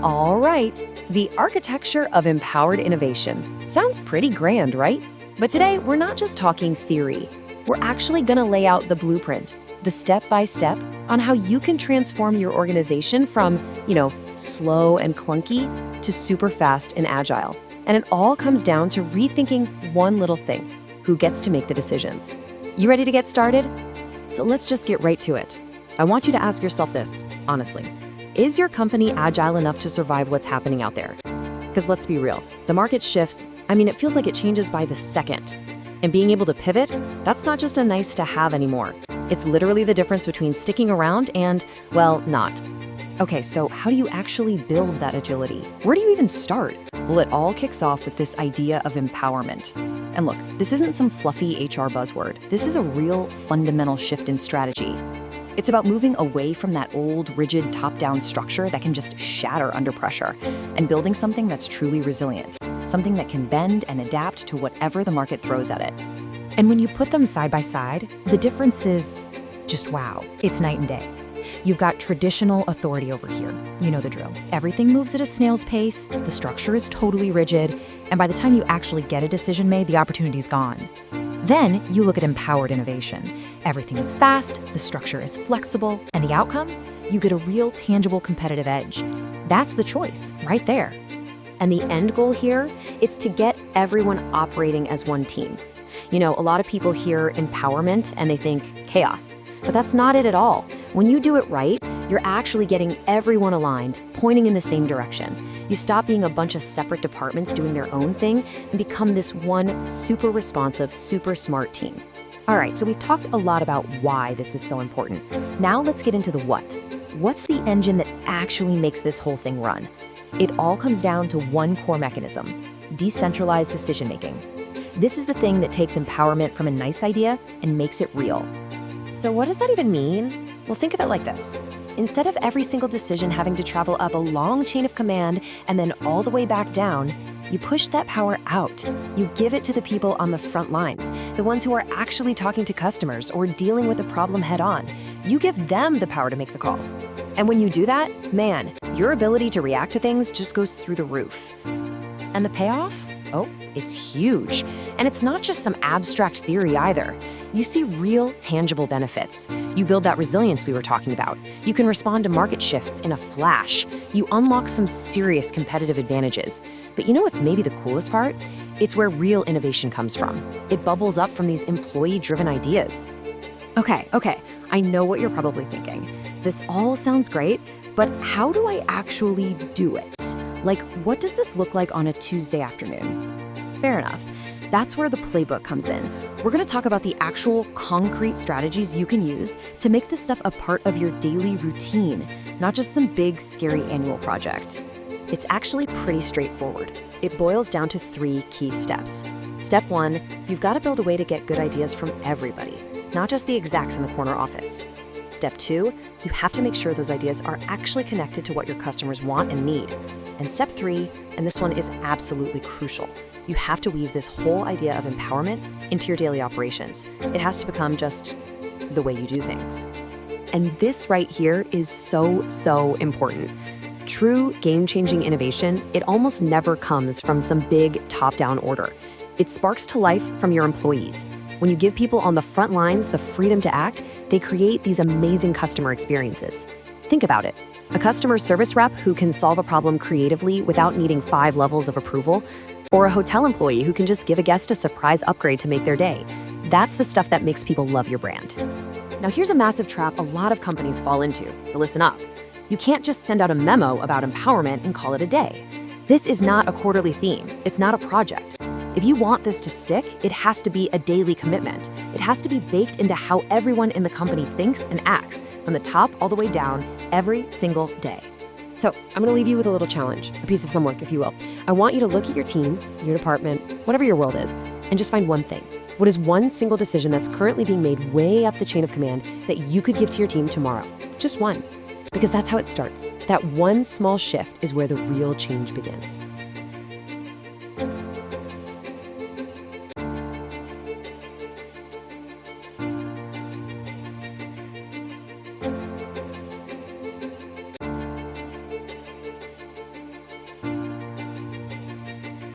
All right, the architecture of empowered innovation. Sounds pretty grand, right? But today, we're not just talking theory. We're actually going to lay out the blueprint, the step-by-step on how you can transform your organization from, slow and clunky to super fast and agile. And it all comes down to rethinking one little thing: who gets to make the decisions. You ready to get started? So let's just get right to it. I want you to ask yourself this, honestly. Is your company agile enough to survive what's happening out there? Because let's be real, the market shifts. It feels like it changes by the second. And being able to pivot, that's not just a nice to have anymore. It's literally the difference between sticking around and, well, not. Okay, so how do you actually build that agility? Where do you even start? Well, it all kicks off with this idea of empowerment. And look, this isn't some fluffy HR buzzword. This is a real fundamental shift in strategy. It's about moving away from that old, rigid, top-down structure that can just shatter under pressure and building something that's truly resilient, something that can bend and adapt to whatever the market throws at it. And when you put them side by side, the difference is just wow. It's night and day. You've got traditional authority over here. You know the drill. Everything moves at a snail's pace, the structure is totally rigid, and by the time you actually get a decision made, the opportunity's gone. Then you look at empowered innovation. Everything is fast, the structure is flexible, and the outcome? You get a real tangible competitive edge. That's the choice, right there. And the end goal here, it's to get everyone operating as one team. A lot of people hear empowerment and they think chaos, but that's not it at all. When you do it right, you're actually getting everyone aligned, pointing in the same direction. You stop being a bunch of separate departments doing their own thing and become this one super responsive, super smart team. All right, so we've talked a lot about why this is so important. Now let's get into the what. What's the engine that actually makes this whole thing run? It all comes down to one core mechanism: decentralized decision-making. This is the thing that takes empowerment from a nice idea and makes it real. So what does that even mean? Well, think of it like this. Instead of every single decision having to travel up a long chain of command and then all the way back down, you push that power out. You give it to the people on the front lines, the ones who are actually talking to customers or dealing with the problem head on. You give them the power to make the call. And when you do that, man, your ability to react to things just goes through the roof. And the payoff? Oh, it's huge. And it's not just some abstract theory either. You see real, tangible benefits. You build that resilience we were talking about. You can respond to market shifts in a flash. You unlock some serious competitive advantages. But you know what's maybe the coolest part? It's where real innovation comes from. It bubbles up from these employee-driven ideas. Okay, I know what you're probably thinking. This all sounds great, but how do I actually do it? Like, what does this look like on a Tuesday afternoon? Fair enough. That's where the playbook comes in. We're going to talk about the actual concrete strategies you can use to make this stuff a part of your daily routine, not just some big, scary annual project. It's actually pretty straightforward. It boils down to 3 key steps. Step 1, you've got to build a way to get good ideas from everybody, not just the execs in the corner office. Step 2, you have to make sure those ideas are actually connected to what your customers want and need. And step 3, and this one is absolutely crucial, you have to weave this whole idea of empowerment into your daily operations. It has to become just the way you do things. And this right here is so important. True game-changing innovation, it almost never comes from some big top-down order. It sparks to life from your employees. When you give people on the front lines the freedom to act, they create these amazing customer experiences. Think about it. A customer service rep who can solve a problem creatively without needing 5 levels of approval, or a hotel employee who can just give a guest a surprise upgrade to make their day. That's the stuff that makes people love your brand. Now here's a massive trap a lot of companies fall into, so listen up. You can't just send out a memo about empowerment and call it a day. This is not a quarterly theme. It's not a project. If you want this to stick, it has to be a daily commitment. It has to be baked into how everyone in the company thinks and acts, from the top all the way down, every single day. So I'm going to leave you with a little challenge, a piece of some work, if you will. I want you to look at your team, your department, whatever your world is, and just find one thing. What is one single decision that's currently being made way up the chain of command that you could give to your team tomorrow? Just one. Because that's how it starts. That one small shift is where the real change begins.